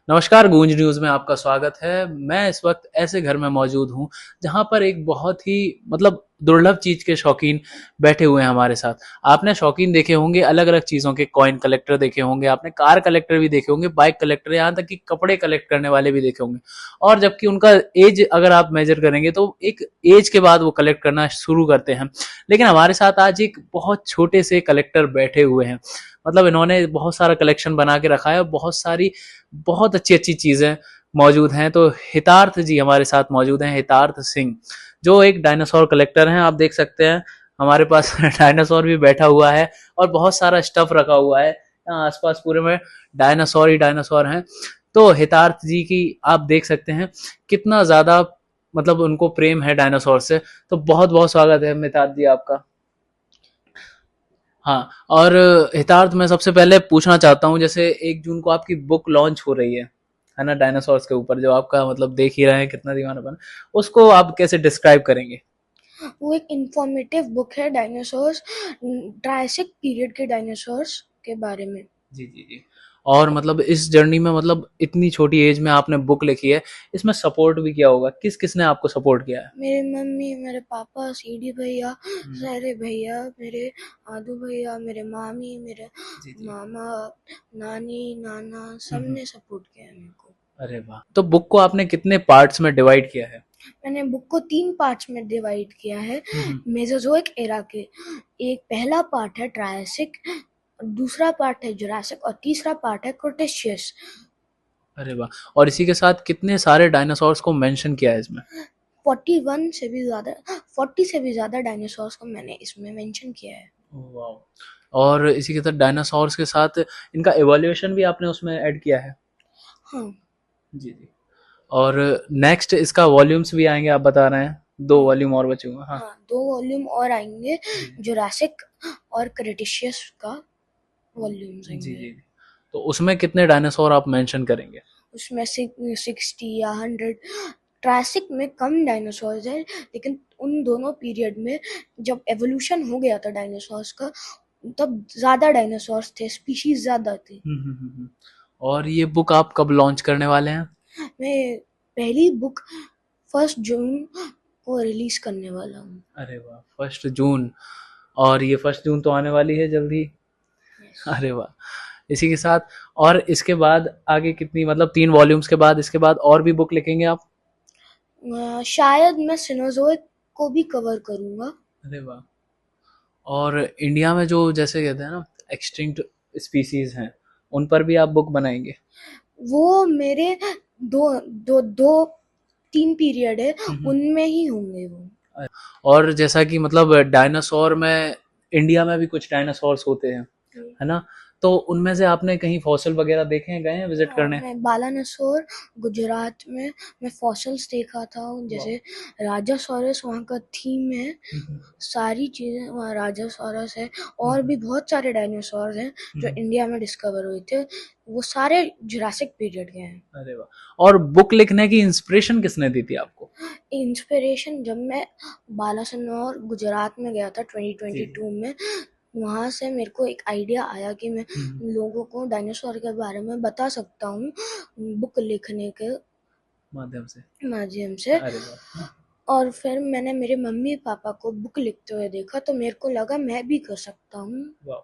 नमस्कार, गूंज न्यूज़ में आपका स्वागत है। मैं इस वक्त ऐसे घर में मौजूद हूँ जहाँ पर एक बहुत ही दुर्लभ चीज़ के शौकीन बैठे हुए हैं हमारे साथ। आपने शौकीन देखे होंगे अलग-अलग चीज़ों के, कॉइन कलेक्टर देखे होंगे, आपने कार कलेक्टर भी देखे होंगे, बाइक कलेक्टर, यहाँ तक कि कपड़े कलेक्ट करने वाले भी देखे होंगे। और जबकि उनका एज अगर आप मेजर करेंगे तो एक एज के बाद वो कलेक्ट करना शुरू करते हैं। लेकिन हमारे साथ आज एक बहुत छोटे से कलेक्टर बैठे हुए हैं। इन्होंने बहुत सारा कलेक्शन बना के रखा है, बहुत सारी बहुत अच्छी अच्छी चीजें मौजूद हैं। तो हितार्थ जी हमारे साथ मौजूद हैं, हितार्थ सिंह, जो एक डायनासोर कलेक्टर हैं। आप देख सकते हैं हमारे पास डायनासोर भी बैठा हुआ है और बहुत सारा स्टफ रखा हुआ है। यहाँ आसपास पूरे में डायनासोर ही डायनासोर हैं। तो हितार्थ जी की आप देख सकते हैं कितना ज्यादा उनको प्रेम है डायनासोर से। तो बहुत बहुत स्वागत है हितार्थ जी आपका। हाँ, और हितार्थ मैं सबसे पहले पूछना चाहता हूँ, जैसे 1 जून को आपकी बुक लॉन्च हो रही है ना, डायनासोर्स के ऊपर, जो आपका देख ही रहे हैं कितना दीवानापन, उसको आप कैसे डिस्क्राइब करेंगे? वो एक इंफॉर्मेटिव बुक है डायनासोर्स, ट्रायसिक पीरियड के डायनासोर्स के बारे में। जी जी जी। और इस जर्नी में इतनी छोटी एज में आपने बुक लिखी है, इसमें सपोर्ट भी किया होगा, किस किसने आपको सपोर्ट किया है? मेरे मम्मी, मेरे पापा, सीडी भैया, हम्म, सारे भैया, मेरे आदू भैया, मेरे मामी, मेरे जी जी। मामा, नानी, नाना, हम्म। सबने सपोर्ट किया है मेरे को। अरे वाह, तो बुक को आपने कितने पार्ट्स में डिवाइड किया है? मैंने बुक को 3 पार्ट्स में डिवाइड किया है, हम्म। मेसोजोइक एरा के। एक पहला पार्ट है ट्रायसिक, दूसरा पार्ट है जुरासिक और तीसरा पार्ट है क्रोटेशियस। अरे वाह, और इसी के साथ कितने सारे डायनासोर्स को मेंशन किया है इसमें? 41 से भी ज़्यादा, 40 से भी ज़्यादा डायनासोर्स को मैंने इसमें मेंशन किया है। वाह, और इसी के साथ डायनासोर्स के साथ इनका इवोल्यूशन भी आपने उसमें ऐड किया है? हाँ। जी जी। और नेक्स्ट इसका वॉल्यूम्स भी आएंगे, आप बता रहे हैं 2 वॉल्यूम और बचे हुए हैं। हाँ। हाँ, 2 वॉल्यूम और आएंगे। जी जुरासिक और क्रेटेशियस का वॉल्यूम्स जी आएंगे। जी। तो उसमें कितने डायनासोर आप मेंशन करेंगे? उसमें 60 या 100। ट्रायसिक में कम डायनासोर्स है, लेकिन उन दोनों पीरियड में जब एवोल्यूशन हो गया था डायनासोर्स का, तब ज़्यादा डायनासोर्स थे, स्पीशीज ज़्यादा थी। और ये बुक आप कब लॉन्च करने वाले हैं? मैं पहली बुक 1 जून को रिलीज करने वाला हूँ। अरे वाह, 1 जून! और ये 1 जून तो आने वाली है जल्दी। अरे वाह, इसी के साथ और इसके बाद आगे कितनी, 3 वॉल्यूम्स के बाद इसके बाद और भी बुक लिखेंगे आप? शायद मैं सिनोजोइक को भी कवर करूँगा। अरे वाह, और इंडिया में जो जैसे कहते हैं ना एक्सटिंक्ट स्पीसीज हैं, उन पर भी आप बुक बनाएंगे? वो मेरे दो दो दो 3 पीरियड है, हम्म। उनमें ही होंगे वो। और जैसा कि डायनासोर में, इंडिया में भी कुछ डायनासोर्स होते हैं, है ना? तो उनमें से आपने कहीं फॉसिल वगैरह देखे हैं, गए हैं विजिट हाँ, करने? मैं बालानसोर गुजरात में मैं फॉसिल्स देखा था। वाह। जैसे राजासोरस वहाँ का थीम है, हम्म, सारी चीज़ें वहाँ राजासोरस है। और हम्म, भी बहुत सारे डायनासोर हैं जो हम्म। इंडिया में डिस्कवर हुए थे, वो सारे जुरासिक पीरियड के हैं। अरे वाह, और बुक लिखने की इंस्पिरेशन किसने दी थी आपको? इंस्पिरेशन जब मैं बालासनोर गुजरात में गया था जी। 2022 में, वहाँ से मेरे को एक आइडिया आया कि मैं हम्म, लोगों को डायनासोर के बारे में बता सकता हूँ बुक लिखने के माध्यम से। माध्यम से। अरे वाह। और फिर मैंने मेरे मम्मी पापा को बुक लिखते हुए देखा, तो मेरे को लगा मैं भी कर सकता हूँ। वाह,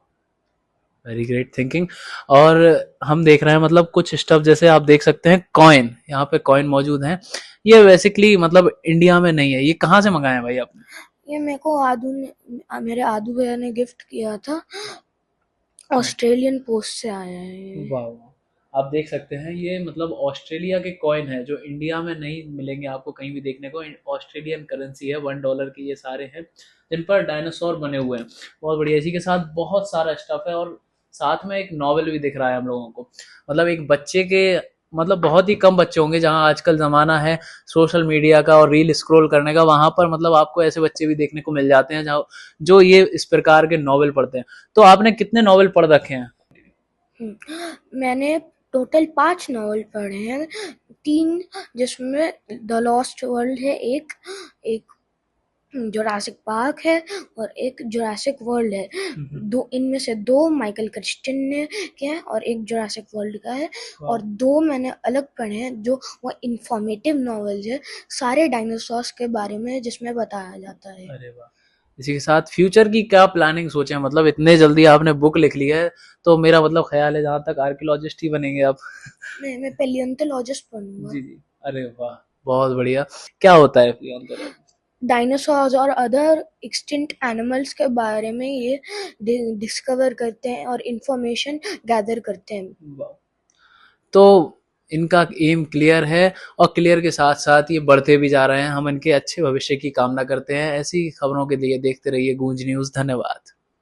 वेरी ग्रेट थिंकिंग। और हम देख रहे हैं कुछ स्टफ, जैसे आप देख सकते हैं कॉइन, यहाँ पे कॉइन मौजूद हैं। ये बेसिकली इंडिया में नहीं है, ये कहाँ से मंगाए हैं भाई आपने? ये मेरे को मेरे आदू भैया ने गिफ्ट किया था। हाँ। ऑस्ट्रेलियन पोस्ट से आया है ये। वाह वाह, आप देख सकते हैं ये ऑस्ट्रेलिया के कॉइन है, जो इंडिया में नहीं मिलेंगे आपको कहीं भी देखने को। ऑस्ट्रेलियन करेंसी है, $1 की ये सारे हैं, जिन पर डायनासोर बने हुए हैं। बहुत बढ़िया, इसी के साथ बहुत सारा स्टफ है, और साथ में एक नॉवल भी दिख रहा है हम लोगों को। एक बच्चे के, बहुत ही कम बच्चे होंगे, जहाँ आजकल ज़माना है सोशल मीडिया का और रील स्क्रॉल करने का, वहाँ पर आपको ऐसे बच्चे भी देखने को मिल जाते हैं जहाँ जो ये इस प्रकार के नॉवल पढ़ते हैं। तो आपने कितने नॉवल पढ़ रखे हैं? मैंने टोटल 5 नॉवल पढ़े हैं। 3 जिसमें द लॉस्ट वर्ल्ड है, एक एक जुरासिक पार्क है और एक जुरासिक वर्ल्ड है। दो इनमें से दो माइकल क्रिस्टन ने के हैं और एक जुरासिक वर्ल्ड का है, और दो मैंने अलग पढ़े हैं जो वो इंफॉर्मेटिव नॉवेल्स है सारे डायनासोर्स के बारे में, जिसमें बताया जाता है। अरे वाह। इसी के साथ फ्यूचर की क्या प्लानिंग सोचे हैं? मतलब इतने जल्दी आपने बुक लिख ली है, तो मेरा मतलब ख्याल है जहाँ तक आर्कियोलॉजिस्ट ही बनेंगे आप। मैं पेलियोंटोलॉजिस्ट बनूंगा। जी जी। अरे वाह, बहुत बढ़िया। क्या होता है फिर? डायनासोर्स और अदर एक्सटिंक्ट एनिमल्स के बारे में ये डिस्कवर करते हैं और इंफॉर्मेशन गैदर करते हैं। वाह। तो इनका एम क्लियर है, और क्लियर के साथ साथ ये बढ़ते भी जा रहे हैं। हम इनके अच्छे भविष्य की कामना करते हैं। ऐसी खबरों के लिए देखते रहिए गूंज न्यूज़। धन्यवाद।